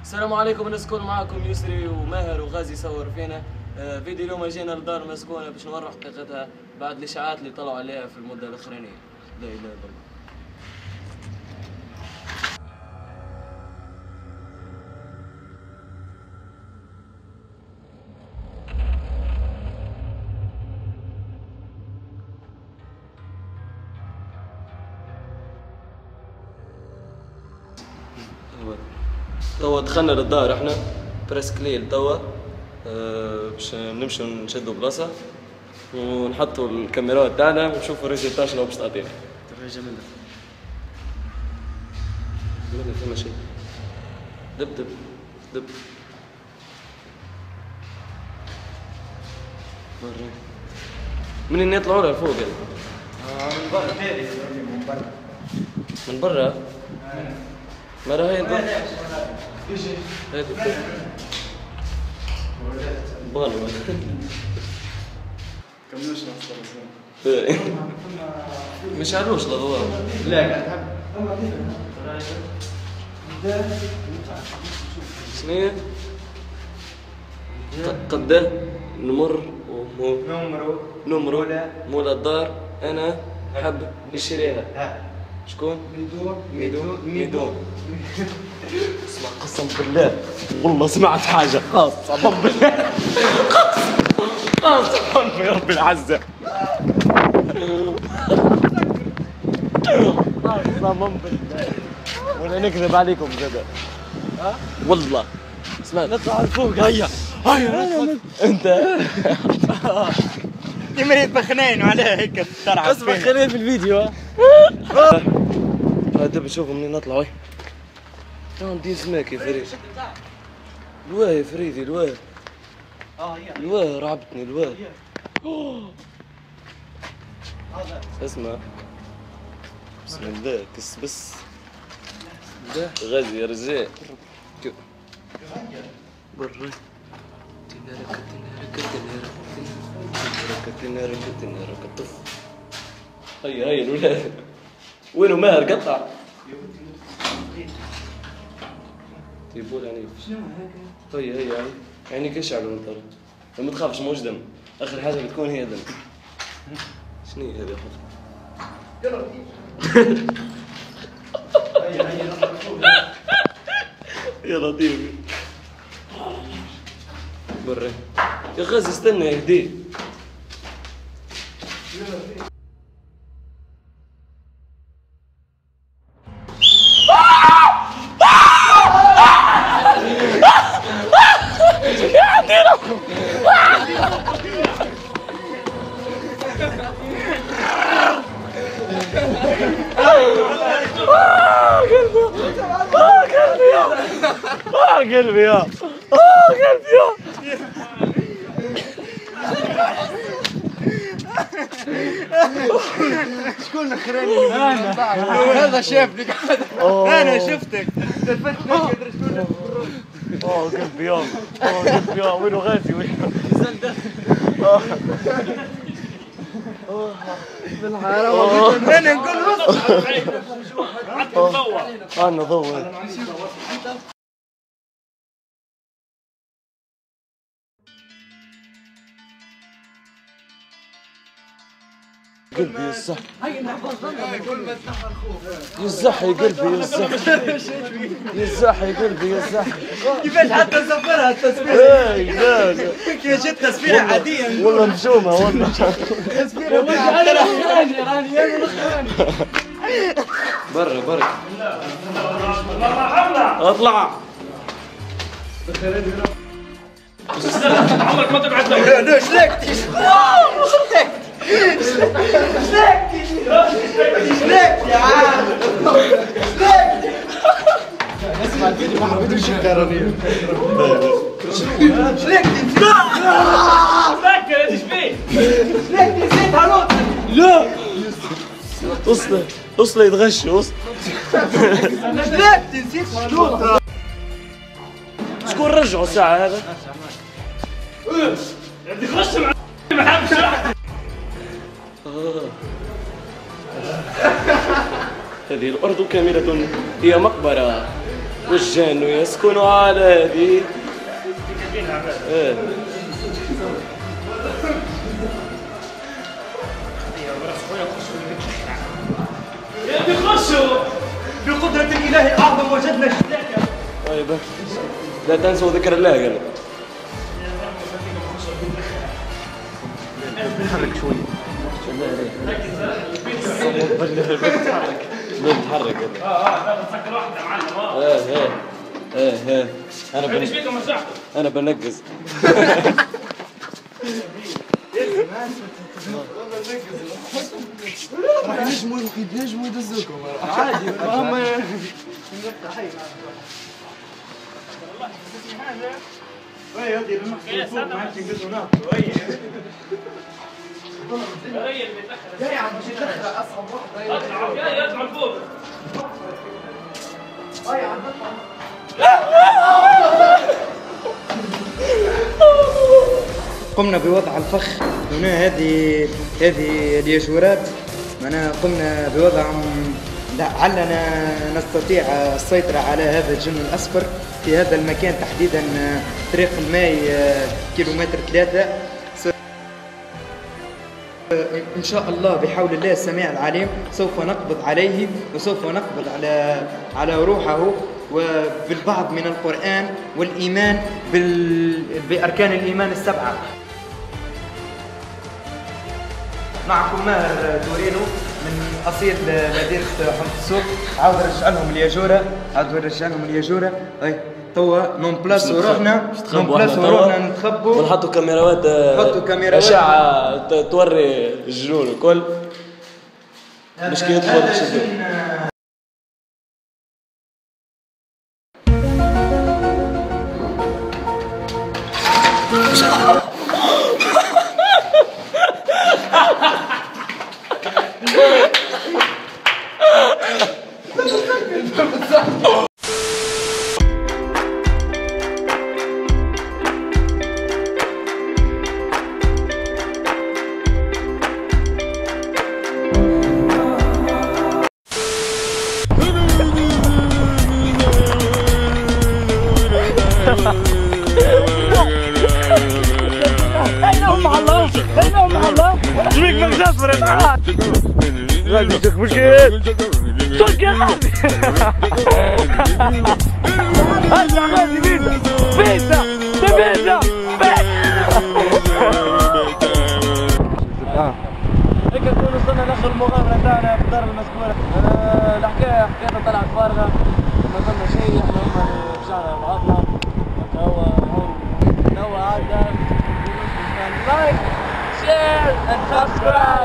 السلام عليكم، نسكن معكم يسري وماهر وغازي يصور فينا فيديو. اليوم جينا لدار مسكونة باش نوروا حقيقتها بعد الاشاعات اللي طلعوا عليها في المدة الاخرانية. لا اله الا الله. توا دخلنا للدار احنا بريسك ليل توا باش نمشوا نشدوا بلاصة ونحطوا الكاميرات تاعنا ونشوفوا الريزلتا شنو باش تعطينا. تفرجها منها فما شيء. دب دب دب برا منين يطلعوا لها لفوق يعني؟ من برا داري من برا. من برا؟ ما راهي انت هذه بالو كملوش نص مش عروش الاضواء. لا قاعد تحب شنو قد نمر نمرو مولا الدار انا حب نشريها. شكون؟ ميدون. اسمع قسم بالله والله سمعت حاجة قسما بالله قسما يا رب العزة قسما بالله ولا نكذب عليكم زاد والله. اسمع نطلع لفوق. هيا انت تمريت بخنين وعليها هيك تلعب. اسمع خلينا في الفيديو. هذا بنشوفوا منين نطلعوا. ندير سماك يا فريد. الواه يا فريدي الواه. الواه رعبتني الواه. اسمع بسم الله كس بس غازي يا رجال. برا تنارك الطف. هيا الولاد وينو ماهر قطع تيبول يعني شنو هكا. هيا عينيك اشعل وانت ما تخافش موش دم. اخر حاجه بتكون هي دم. شنو هي هذه يلا يا لطيف برا يا غازي استنى يهدي. قلبي يا شكون اخراني؟ انا هذا شافني قاعد. انا شفتك تلفت لك شكون. قلبي يا وينو غازي وينو بالحرام انا نقول انا ضوء. قلبي يزح يزح يا قلبي يزح يا قلبي يزح. كيفاش حتى نسفرها التصوير؟ اي لا كي جت تصويره عاديه والله مشومه والله. تصويره راني برا اطلع. عمرك ما تبعت له. لا شلكتي شلكتي يا عم شلكتي. اسمع الفيديو ما حبيتوش الكهربية. شلكتي تذكر ايش فيه؟ شلكتي نسيتها نوت. لا اصله يتغشوا شلكتي نسيتها نوت. شكون رجعوا ساعة هذا؟ بدي خش مع ما حبش هذه الأرض كاملة هي مقبرة. والجن يسكن على هذه. ايه يا ابني خشوا بقدرة الإله الأعظم وجدنا شتاكا. طيب لا تنسوا ذكر الله. قال تحرك شوي. نتحرك. تسكر واحدة معلم. ايه انا بنقز. راح ينجموا يدزوكم عادي. المهم وي هذه المحكمة فوق ما عادش نقدروا ناكلوا. وي يا عم مش يدخل اصعب واحدة. اطلع فوق. وي عم قمنا بوضع الفخ هنا. هذه الياجورات معناها قمنا بوضعهم لعلنا نستطيع السيطرة على هذا الجن الأصفر في هذا المكان تحديدا طريق الماي كيلومتر 3. إن شاء الله بحول الله السميع العليم سوف نقبض عليه وسوف نقبض على روحه وبالبعض من القرآن والإيمان بأركان الإيمان السبعة. معكم ماهر تورينو من أصيل مدينة حمص السوق. عاود نرجع لهم الياجورة. هاي توا نومبلاسو روحنا نتخبوا ونحطوا كاميرات أشعة توري الجنون الكل باش كي يدخل يشدوا. بينهم مع الله جميك مكسفر غادي تشوف مشكل صوت يا غادي اسمع غادي بيتزا هيك نكون وصلنا لاخر المغامره تاعنا في الدار المسكونه. الحكايه طلعت فارغه ما ظلنا شيء. احنا هما رجعنا بعضنا. هو عاد لايك شير اند سبسكرايب.